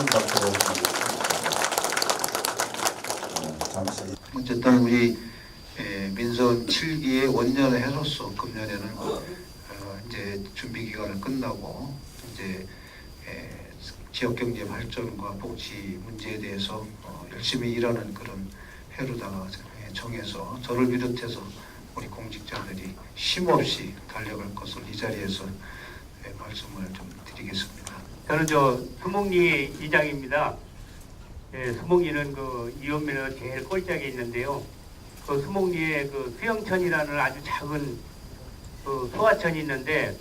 받도록 잠시. 어쨌든 우리 민선 7기의 원년의 해로서 금년에는 이제 준비 기간을 끝나고 이제 지역 경제 발전과 복지 문제에 대해서 열심히 일하는 그런 해로다가 정해서 저를 비롯해서 우리 공직자들이 쉼없이 달려갈 것을 이 자리에서 말씀을 좀 드리겠습니다. 저는 수목리 이장입니다. 수목리는 그 이원면에 제일 꼴짝에 있는데요. 그 수목리에 그 수영천이라는 아주 작은 그 소하천이 있는데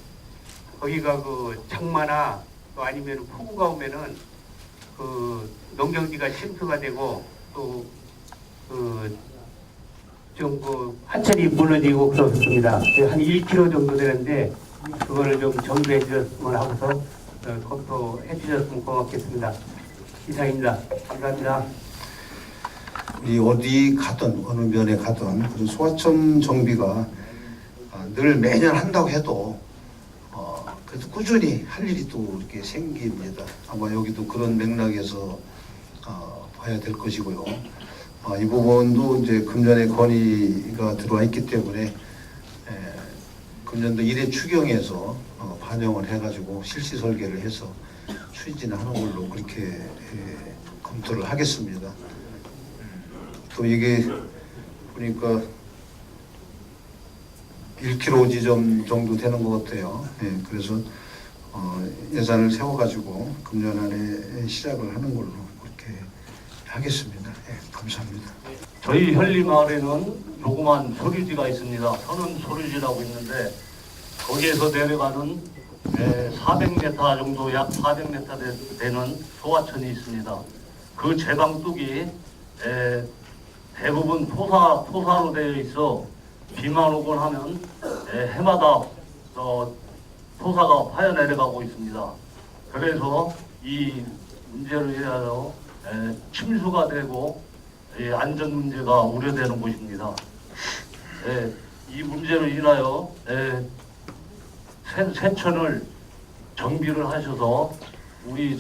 거기가 그 장마나 또 아니면 폭우가 오면은 그 농경지가 침수가 되고 또 좀 그 하천이 무너지고 그렇습니다. 한 1km 정도 되는데 그거를 좀 정비해 주셨으면 하고서 검토해 주셨으면 고맙겠습니다. 이상입니다. 감사합니다. 우리 어디 가든 어느 면에 가든 그런 소하천 정비가 늘 매년 한다고 해도 그래도 꾸준히 할 일이 또 이렇게 생깁니다. 아마 여기도 그런 맥락에서 봐야 될 것이고요. 이 부분도 이제 금년에 건의가 들어와 있기 때문에 금년도 1회 추경에서 반영을 해가지고 실시 설계를 해서 추진하는 걸로 그렇게 검토를 하겠습니다. 또 이게 보니까 1km 지점 정도 되는 것 같아요. 그래서 예산을 세워가지고 금년 안에 시작을 하는 걸로 그렇게 하겠습니다. 감사합니다. 저희 현리마을에는 조그만 소류지가 있습니다. 서는 소류지라고 있는데 거기에서 내려가는 400m 정도, 약 400m 되는 소하천이 있습니다. 그 제방뚝이 대부분 토사로 되어 있어 비만 오곤 하면 해마다 토사가 파여 내려가고 있습니다. 그래서 이 문제를 위하여 침수가 되고 안전 문제가 우려되는 곳입니다. 이 문제로 인하여 세천을 정비를 하셔서 우리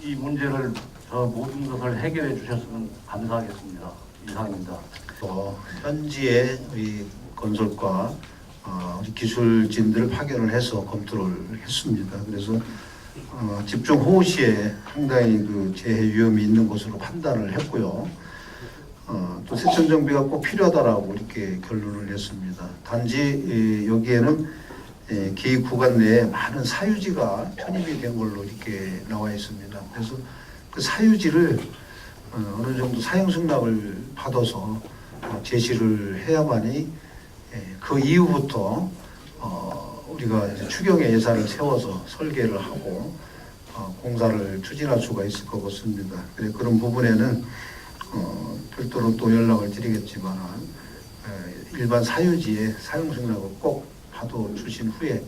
이 문제를 모든 것을 해결해 주셨으면 감사하겠습니다. 이상입니다. 현지의 우리 건설과 우리 기술진들을 파견을 해서 검토를 했습니다. 그래서 집중 호우 시에 상당히 그 재해 위험이 있는 것으로 판단을 했고요. 또 세천 정비가 꼭 필요하다라고 이렇게 결론을 냈습니다. 단지 여기에는 계획 구간 내에 많은 사유지가 편입이 된 걸로 이렇게 나와 있습니다. 그래서 그 사유지를 어느 정도 사용 승낙을 받아서 제시를 해야만이 그 이후부터 우리가 이제 추경의 예산을 세워서 설계를 하고 공사를 추진할 수가 있을 것 같습니다. 그런 부분에는 별도로 또 연락을 드리겠지만 일반 사유지의 사용 승낙을 꼭 받아 주신 후에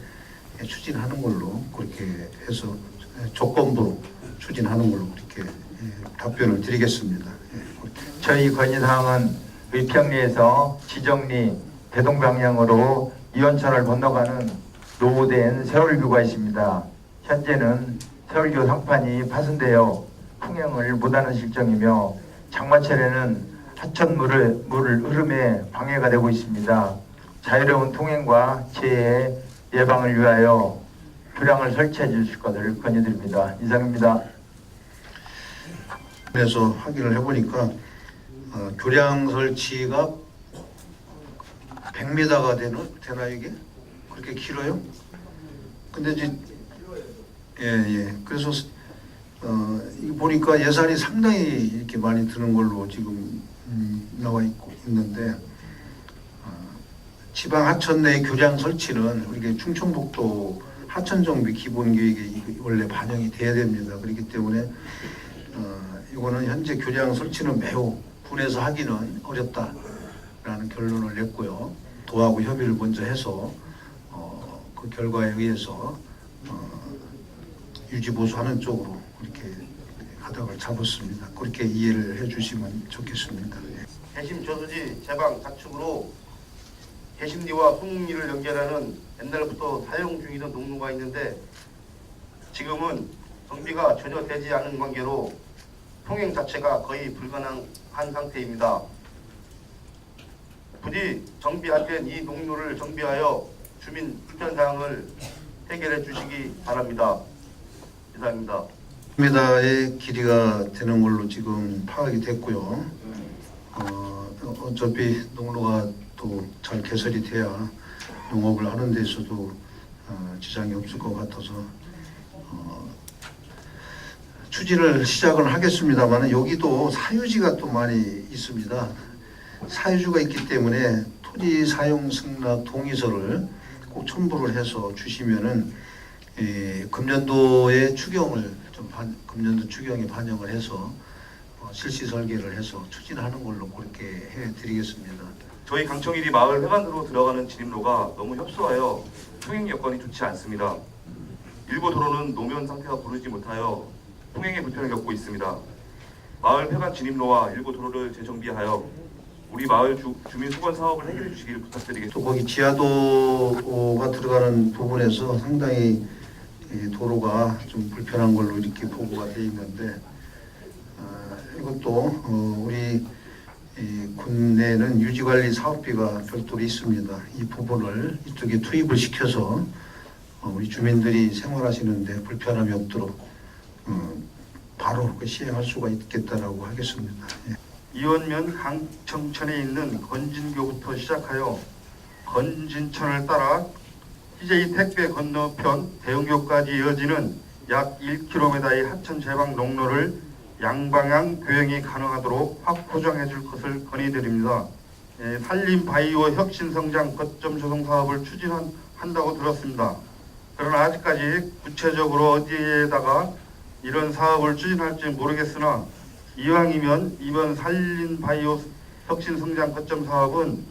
추진하는 걸로 그렇게 해서 조건부로 추진하는 걸로 그렇게 답변을 드리겠습니다. 저희 건의사항은 의평리에서 지정리 대동 방향으로 이원천을 건너가는 노후된 세월교가 있습니다. 현재는 세월교 상판이 파손되어 통행을 못하는 실정이며 장마철에는 하천물 흐름에 방해가 되고 있습니다. 자유로운 통행과 재해 예방을 위하여 교량을 설치해 주실 것을 건의드립니다. 이상입니다. 그래서 확인을 해보니까 교량 설치가 100m가 되나 이게? 그렇게 길어요? 근데 이제 그래서 이거 보니까 예산이 상당히 이렇게 많이 드는 걸로 지금 나와 있는데 지방 하천 내 교량 설치는 우리 충청북도 하천 정비 기본 계획에 원래 반영이 돼야 됩니다. 그렇기 때문에 이거는 현재 교량 설치는 매우 군에서 하기는 어렵다라는 결론을 냈고요. 도하고 협의를 먼저 해서 그 결과에 의해서 유지보수하는 쪽으로 그렇게 가닥을 잡았습니다. 그렇게 이해를 해주시면 좋겠습니다. 개심 저수지 제방 가축으로 개심리와 수목리를 연결하는 옛날부터 사용 중이던 농로가 있는데 지금은 정비가 전혀 되지 않은 관계로 통행 자체가 거의 불가능한 상태입니다. 부디 정비 안 된 이 농로를 정비하여 주민 불편 사항을 해결해 주시기 바랍니다. 이상입니다. 1m의 길이가 되는 걸로 지금 파악이 됐고요. 어차피 농로가 또 잘 개설이 돼야 농업을 하는 데 있어도 지장이 없을 것 같아서 추진을 시작을 하겠습니다만 여기도 사유지가 또 많이 있습니다. 사유지가 있기 때문에 토지 사용 승낙 동의서를 꼭 첨부를 해서 주시면은 금년도의 추경을 좀 금년도 추경에 반영을 해서 실시 설계를 해서 추진하는 걸로 그렇게 해드리겠습니다. 저희 강청일이 마을 회관으로 들어가는 진입로가 너무 협소하여 통행 여건이 좋지 않습니다. 일부 도로는 노면 상태가 고르지 못하여 통행에 불편을 겪고 있습니다. 마을 회관 진입로와 일부 도로를 재정비하여 우리 마을 주민 수건 사업을 해결해 주시기를 부탁드리겠습니다. 또 거기 지하도가 들어가는 부분에서 상당히 도로가 좀 불편한 걸로 이렇게 보고가 되어 있는데 이것도 우리 군내는 유지관리 사업비가 별도로 있습니다. 이 부분을 이쪽에 투입을 시켜서 우리 주민들이 생활하시는데 불편함이 없도록 바로 시행할 수가 있겠다라고 하겠습니다. 이원면 강청천에 있는 건진교부터 시작하여 건진천을 따라 CJ 택배 건너편 대흥교까지 이어지는 약 1km의 하천 제방 농로를 양방향 교행이 가능하도록 확보정해 줄 것을 건의드립니다. 산림 바이오 혁신 성장 거점 조성 사업을 추진한다고 들었습니다. 그러나 아직까지 구체적으로 어디에다가 이런 사업을 추진할지 모르겠으나 이왕이면 이번 산림 바이오 혁신 성장 거점 사업은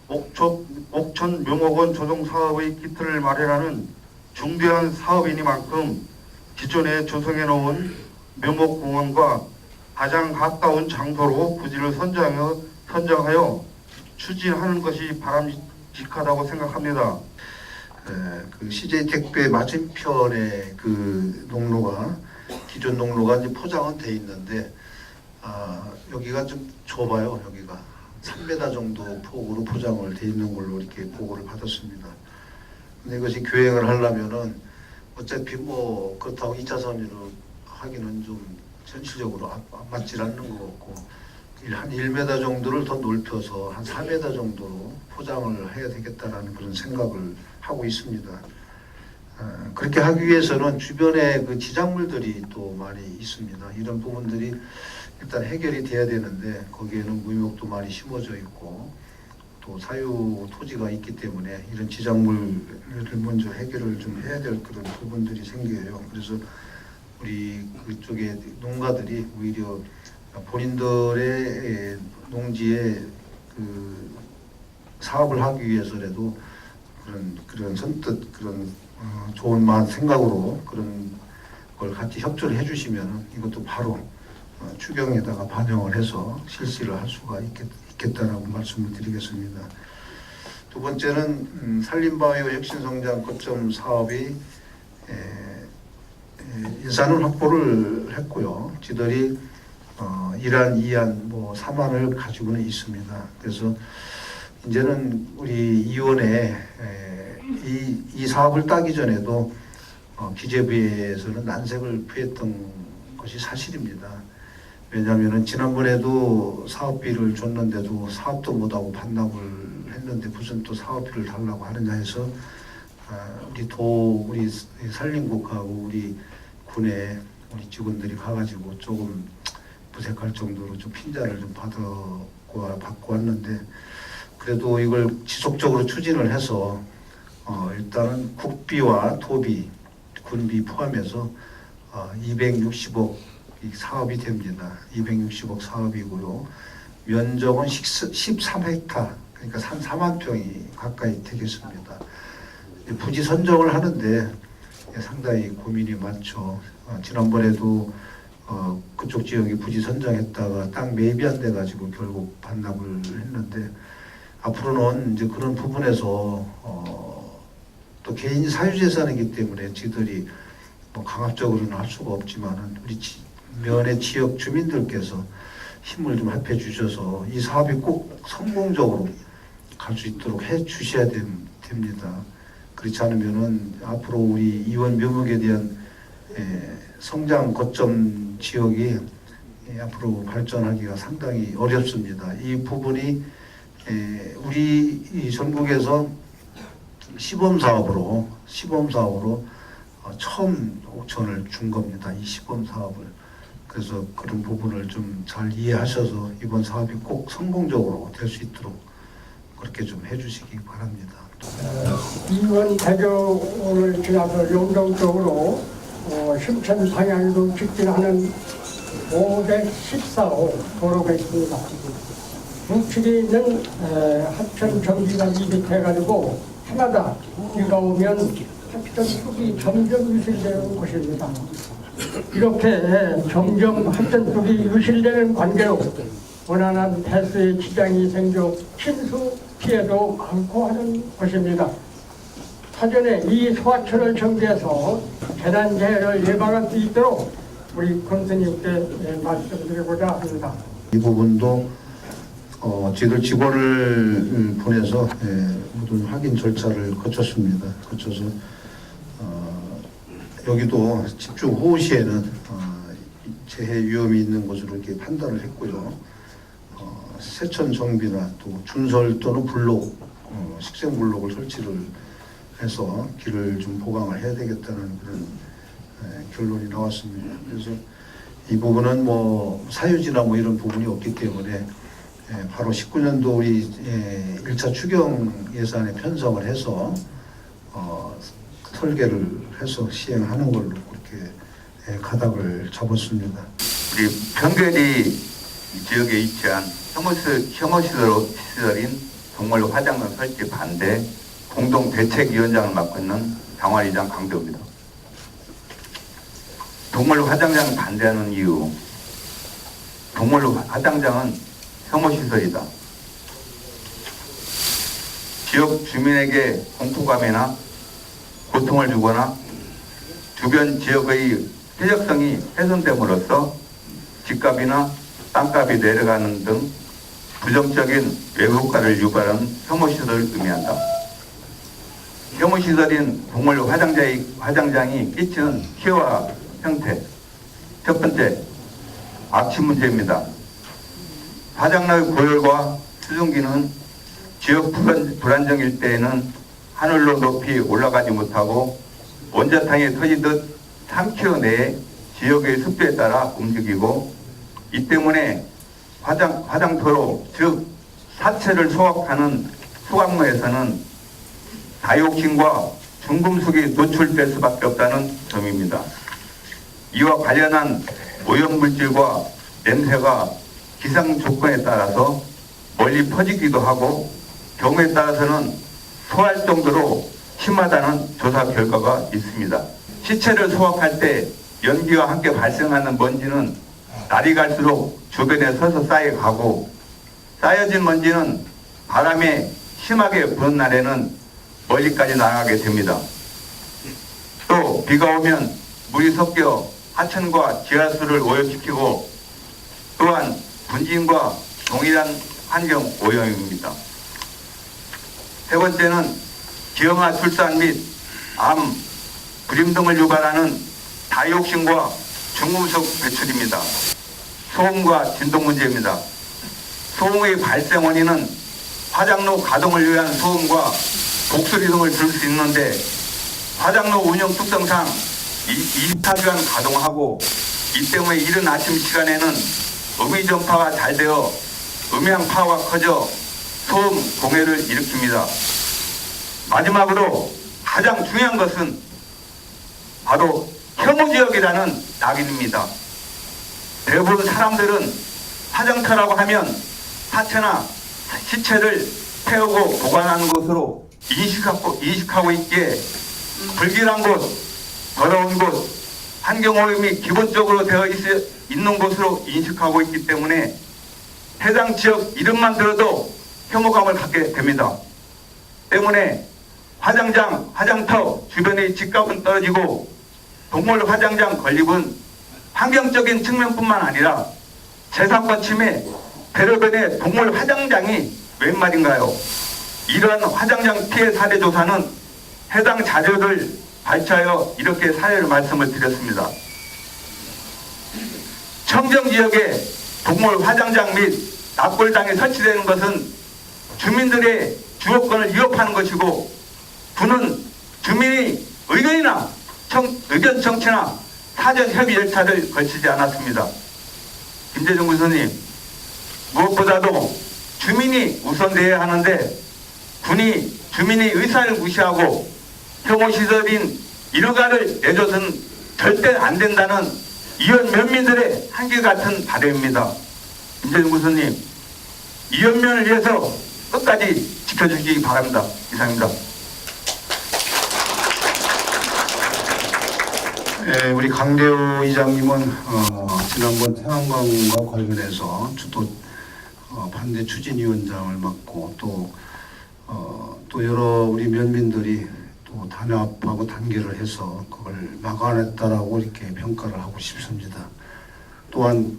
옥천 묘목원 조성 사업의 기틀을 마련하는 중대한 사업이니만큼 기존에 조성해 놓은 묘목공원과 가장 가까운 장소로 부지를 선정하여 추진하는 것이 바람직하다고 생각합니다. 그 CJ 택배 맞은편에 그 농로가 기존 농로가 이제 포장은 돼 있는데 여기가 좀 좁아요. 여기가 3m 정도 폭으로 포장을 돼 있는 걸로 이렇게 보고를 받았습니다. 근데 이것이 교행을 하려면은 어차피 뭐 그렇다고 2차선으로 하기는 좀 현실적으로 안 맞질 않는 것 같고 한 1m 정도를 더 넓혀서 한 4m 정도로 포장을 해야 되겠다라는 그런 생각을 하고 있습니다. 그렇게 하기 위해서는 주변에 그 지작물들이 또 많이 있습니다. 이런 부분들이 일단 해결이 돼야 되는데 거기에는 무역도 많이 심어져 있고 또 사유 토지가 있기 때문에 이런 지작물을 먼저 해결을 좀 해야 될 그런 부분들이 생겨요. 그래서 우리 그쪽에 농가들이 오히려 본인들의 농지에 그 사업을 하기 위해서라도 그런 선뜻 그런 좋은 마음 생각으로 그런 걸 같이 협조를 해주시면 이것도 바로 추경에다가 반영을 해서 실시를 할 수가 있겠다라고 말씀을 드리겠습니다. 두 번째는 산림바이오 혁신성장 거점 사업이 인사는 확보를 했고요. 지들이 1안, 2안, 3안을 가지고는 있습니다. 그래서 이제는 우리 이원에 이 사업을 따기 전에도 기재부에서는 난색을 표했던 것이 사실입니다. 왜냐하면 지난번에도 사업비를 줬는데도 사업도 못하고 반납을 했는데 무슨 또 사업비를 달라고 하느냐 해서 우리 산림국하고 우리 군에 우리 직원들이 가가지고 조금 무색할 정도로 좀 핀자를 좀 받고 왔는데 그래도 이걸 지속적으로 추진을 해서 일단은 국비와 토비, 군비 포함해서 260억 사업이 됩니다. 260억 사업이고요. 면적은 13헥타, 그러니까 4만 평이 가까이 되겠습니다. 부지 선정을 하는데 상당히 고민이 많죠. 지난번에도 그쪽 지역에 부지 선정했다가 땅 매입이 안 돼가지고 결국 반납을 했는데 앞으로는 이제 그런 부분에서 또 개인 사유재산이기 때문에 지들이 뭐 강압적으로는 할 수가 없지만은 우리 면의 지역 주민들께서 힘을 좀 합해 주셔서 이 사업이 꼭 성공적으로 갈 수 있도록 해 주셔야 됩니다. 그렇지 않으면은 앞으로 우리 이원 묘목에 대한 성장 거점 지역이 앞으로 발전하기가 상당히 어렵습니다. 이 부분이 우리 이 전국에서 시범 사업으로 처음 5천을 준 겁니다. 이 시범 사업을. 그래서 그런 부분을 좀 잘 이해하셔서 이번 사업이 꼭 성공적으로 될 수 있도록 그렇게 좀 해주시기 바랍니다. 이원 대교를 지나서 용동 쪽으로 심천 방향으로 직진하는 514호 도로가 있습니다. 우측에 있는 하천 정비관이 밑에 가지고 해마다 비가 오면 하천 뚝이 점점 유실되는 곳입니다. 이렇게 점점 하천 뚝이 유실되는 관계로 원활한 배수의 지장이 생겨 침수 피해도 많고 하는 것입니다. 사전에 이 소하천을 정비해서 재난재해를 예방할 수 있도록 우리 권스님께 말씀드리고자 합니다. 이 부분도 저희들 직원을 보내서 모든 확인 절차를 거쳤습니다. 거쳐서 여기도 집중 호우 시에는 재해 위험이 있는 것으로 이렇게 판단을 했고요. 세천 정비나 또 준설 또는 블록, 식생 블록을 설치를 해서 길을 좀 보강을 해야 되겠다는 그런 결론이 나왔습니다. 그래서 이 부분은 뭐 사유지나 뭐 이런 부분이 없기 때문에 바로 19년도 우리 1차 추경 예산에 편성을 해서 설계를 해서 시행하는 걸로 그렇게 가닥을 잡았습니다. 우리 평계리 지역에 위치한 혐오시설인 동물로 화장관 설치 반대 공동대책위원장을 맡고 있는 당환이장 강대호입니다. 동물로 화장장 반대하는 이유, 동물로 화장장은 혐오시설이다. 지역 주민에게 공포감이나 고통을 주거나 주변 지역의 쾌적성이 훼손됨으로써 집값이나 땅값이 내려가는 등 부정적인 외국가를 유발하는 혐오시설을 의미한다. 혐오시설인 동물 화장장이 끼치는 피해와 형태. 첫 번째, 악취 문제입니다. 화장로의 고열과 수증기는 지역 불안정일 때에는 하늘로 높이 올라가지 못하고 원자탕이 터지듯 3km 내에 지역의 습도에 따라 움직이고, 이 때문에 화장터로, 즉 사체를 소각하는 소각로에서는 다이옥신과 중금속이 노출될 수밖에 없다는 점입니다. 이와 관련한 오염물질과 냄새가 기상 조건에 따라서 멀리 퍼지기도 하고 경우에 따라서는 토할 정도로 심하다는 조사 결과가 있습니다. 시체를 소각할 때 연기와 함께 발생하는 먼지는 날이 갈수록 주변에 서서 쌓여가고, 쌓여진 먼지는 바람에 심하게 부는 날에는 멀리까지 나가게 됩니다. 또 비가 오면 물이 섞여 하천과 지하수를 오염시키고, 또한 분진과 동일한 환경 오염입니다. 세 번째는 기형아 출산 및 암, 불임 등을 유발하는 다이옥신과 중금속 배출입니다. 소음과 진동 문제입니다. 소음의 발생 원인은 화장로 가동을 위한 소음과 곡소리 등을 들을 수 있는데, 화장로 운영 특성상 24시간 가동하고, 이 때문에 이른 아침 시간에는 음이 전파가 잘 되어 음향 파워가 커져 소음 공해를 일으킵니다. 마지막으로 가장 중요한 것은 바로 혐오지역이라는 낙인입니다. 대부분 사람들은 화장터라고 하면 사체나 시체를 태우고 보관하는 것으로 인식하고 있기에 불길한 곳, 더러운 곳, 환경오염이 기본적으로 되어 있는 곳으로 인식하고 있기 때문에 해당 지역 이름만 들어도 혐오감을 갖게 됩니다. 때문에 화장장, 화장터 주변의 집값은 떨어지고 동물 화장장 건립은 환경적인 측면뿐만 아니라 재산권 침해, 대로변의 동물 화장장이 웬 말인가요? 이러한 화장장 피해 사례 조사는 해당 자료를 발췌하여 이렇게 사례를 말씀을 드렸습니다. 청정지역에 동물 화장장 및 납골장이 설치되는 것은 주민들의 주거권을 위협하는 것이고, 군은 주민의 의견이나 의견 청취나 사전 협의 절차를 거치지 않았습니다. 김재정 군수님, 무엇보다도 주민이 우선되어야 하는데 군이 주민의 의사를 무시하고 혐오시설인 일가를 내줘서는 절대 안 된다는 이원 면민들의 한결같은 바람입니다. 김재정 군수님, 이원면을 위해서 끝까지 지켜주시기 바랍니다. 이상입니다. 예, 우리 강대우 이장님은 지난번 태양광과 관련해서 주도 반대 추진위원장을 맡고 또 여러 우리 면민들이 또 단합하고 단결을 해서 그걸 막아냈다라고 이렇게 평가를 하고 싶습니다. 또한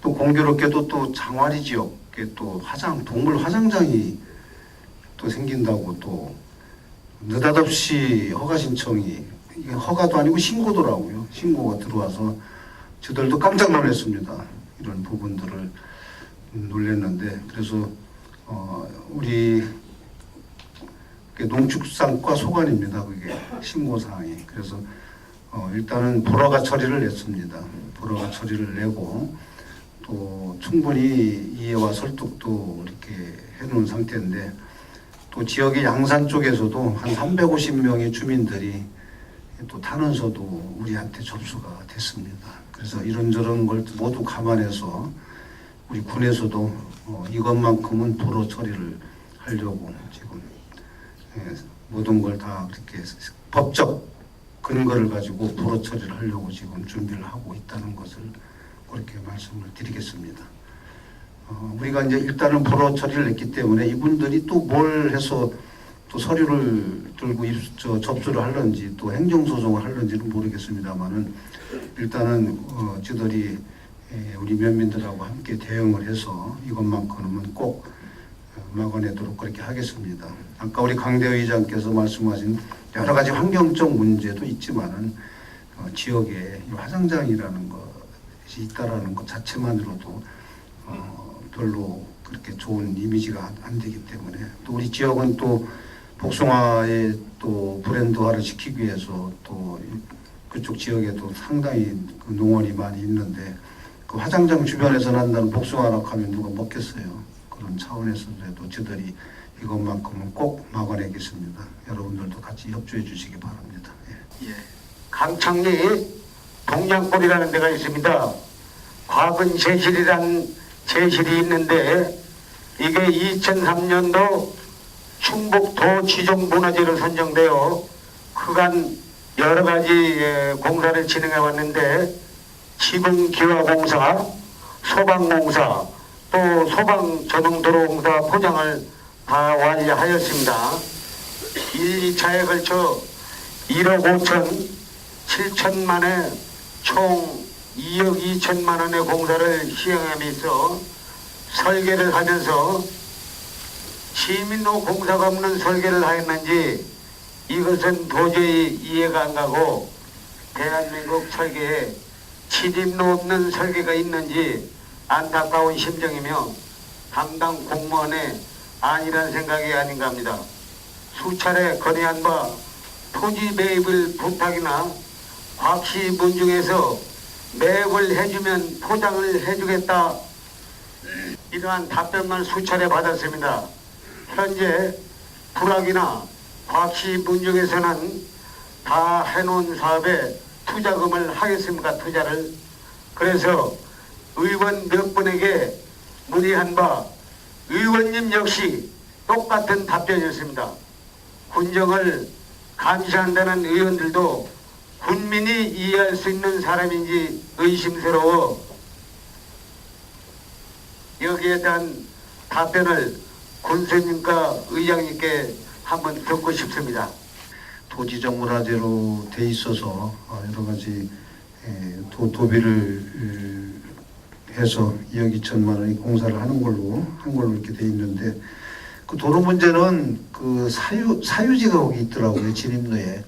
또 공교롭게도 또 장화리 지역에 또 동물 화장장이 또 생긴다고 또 느닷없이 허가 신청이, 이게 허가도 아니고 신고더라고요. 신고가 들어와서 저들도 깜짝 놀랐습니다. 이런 부분들을 놀랐는데, 그래서 우리 농축산과 소관입니다. 그게 신고사항이. 그래서 일단은 불허가 처리를 냈습니다. 불허가 처리를 내고 또 충분히 이해와 설득도 이렇게 해놓은 상태인데, 또 지역의 양산 쪽에서도 한 350명의 주민들이 또 탄원서도 우리한테 접수가 됐습니다. 그래서 이런저런 걸 모두 감안해서 우리 군에서도 이것만큼은 불허 처리를 하려고 지금 모든 걸 다 그렇게 법적 근거를 가지고 불허 처리를 하려고 지금 준비를 하고 있다는 것을 그렇게 말씀을 드리겠습니다. 우리가 이제 일단은 불허 처리를 했기 때문에 이분들이 또 뭘 해서 또 서류를 들고 접수를 하는지 또 행정소송을 하는지는 모르겠습니다만은 일단은 저들이 우리 면민들하고 함께 대응을 해서 이것만큼은 꼭 막아내도록 그렇게 하겠습니다. 아까 우리 강대호 의장께서 말씀하신 여러 가지 환경적 문제도 있지만은 지역에 화장장이라는 것이 있다라는 것 자체만으로도 별로 그렇게 좋은 이미지가 안 되기 때문에, 또 우리 지역은 또 복숭아의 또 브랜드화를 시키기 위해서 또 그쪽 지역에도 상당히 그 농원이 많이 있는데, 그 화장장 주변에서 난다는 복숭아라고 하면 누가 먹겠어요. 그런 차원에서도 저들이 이것만큼은 꼭 막아내겠습니다. 여러분들도 같이 협조해 주시기 바랍니다. 예. 강창리 동양골이라는 데가 있습니다. 과근 제실이라는 제실이 있는데, 이게 2003년도 충북도 지정문화재로 선정되어 그간 여러 가지 공사를 진행해 왔는데, 지붕기화공사, 소방공사, 또 소방전용도로공사 포장을 다 완료하였습니다. 1, 2차에 걸쳐 1억 5천 7천만에 총 2억 2천만 원의 공사를 시행하면서 설계를 하면서 시민로 공사가 없는 설계를 하였는지 이것은 도저히 이해가 안 가고, 대한민국 설계에 침입로 없는 설계가 있는지 안타까운 심정이며 담당 공무원의 안일한 생각이 아닌가 합니다. 수차례 건의한 바 토지 매입을 부탁이나 곽시 문중에서 매입을 해주면 포장을 해주겠다, 이러한 답변만 수차례 받았습니다. 현재 불악이나 곽시 문중에서는 다 해놓은 사업에 투자금을 하겠습니까? 투자를. 그래서 의원 몇 분에게 문의한 바 의원님 역시 똑같은 답변이었습니다. 군정을 감시한다는 의원들도 군민이 이해할 수 있는 사람인지 의심스러워 여기에 대한 답변을 군수님과 의장님께 한번 듣고 싶습니다. 도지적 문화재로 돼 있어서 여러 가지 도비를 해서 2억 2천만 원의 공사를 한 걸로 이렇게 돼 있는데, 그 도로 문제는 그 사유지가 거기 있더라고요, 진입로에.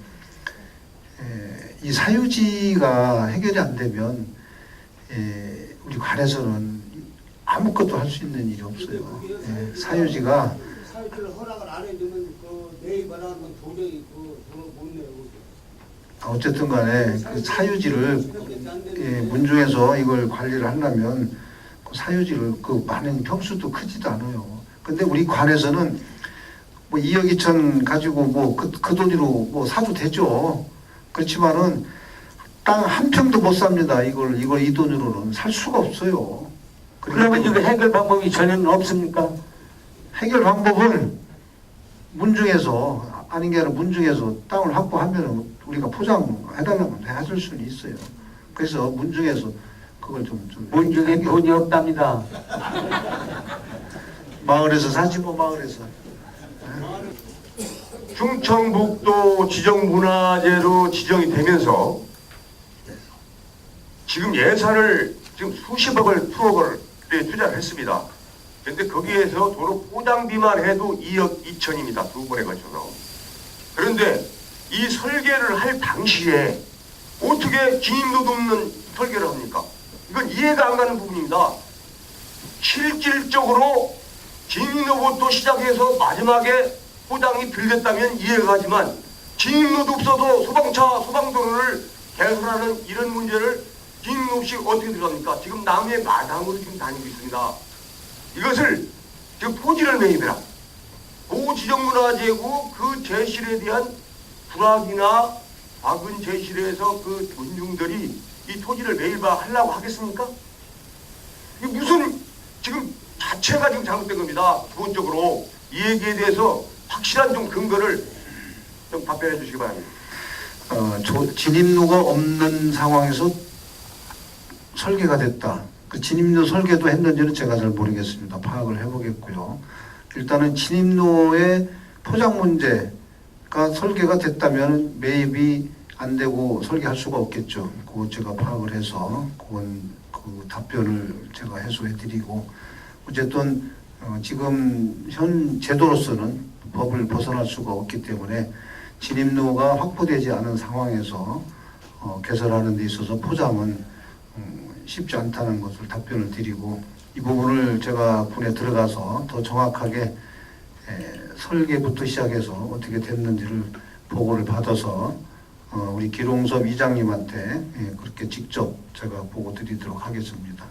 이 사유지가 해결이 안 되면 우리 관에서는 아무것도 할 수 있는 일이 없어요. 사유지가 사유지를 허락을 안 해주면 그 네이버나 뭐 도저히 돈을 못 내요. 어쨌든 간에 그 사유지를 문중에서 이걸 관리를 하려면 그 사유지를 그 많은 평수도 크지도 않아요. 근데 우리 관에서는 뭐 2억 2천 가지고 뭐 그 돈으로 뭐 사도 되죠. 그렇지만은 땅 한 평도 못 삽니다. 이 돈으로는 살 수가 없어요. 그러면 이거 해결 방법이 전혀 없습니까? 해결 방법은 문중에서, 아닌 게 아니라 문중에서 땅을 확보하면 우리가 포장해달라면 해줄 수는 있어요. 그래서 문중에서 그걸 좀 문중에 돈이 없답니다. 마을에서 사지 뭐, 마을에서. 충청북도 지정문화재로 지정이 되면서 지금 예산을 지금 수십억을 수억을 투자를 했습니다. 그런데 거기에서 도로 포장비만 해도 2억 2천입니다. 두 번에 걸쳐서. 그런데 이 설계를 할 당시에 어떻게 진입로도 없는 설계를 합니까? 이건 이해가 안 가는 부분입니다. 실질적으로 진입로부터 시작해서 마지막에 포장이 들렸다면 이해가 가지만 진입로도 없어도 소방도로를 개설하는 이런 문제를 진입로 없이 어떻게 들어갑니까? 지금 남의 마당으로 지금 다니고 있습니다. 이것을 지금 토지를 매입해라. 보호지정문화재고 그 제실에 대한 불악이나 박은 제실에서 그 문중들이 이 토지를 매입하려고 하겠습니까? 이게 무슨 지금 자체가 지금 잘못된 겁니다. 기본적으로 이 얘기에 대해서 확실한 좀 근거를 좀 답변해 주시기 바랍니다. 진입로가 없는 상황에서 설계가 됐다. 그 진입로 설계도 했는지는 제가 잘 모르겠습니다. 파악을 해보겠고요. 일단은 진입로의 포장 문제가 설계가 됐다면 매입이 안 되고 설계할 수가 없겠죠. 그거 제가 파악을 해서 그건 그 답변을 제가 해소해드리고, 어쨌든 지금 현 제도로서는 법을 벗어날 수가 없기 때문에 진입로가 확보되지 않은 상황에서 개설하는 데 있어서 포장은 쉽지 않다는 것을 답변을 드리고, 이 부분을 제가 군에 들어가서 더 정확하게 설계부터 시작해서 어떻게 됐는지를 보고를 받아서 우리 기롱섭 이장님한테 그렇게 직접 제가 보고 드리도록 하겠습니다.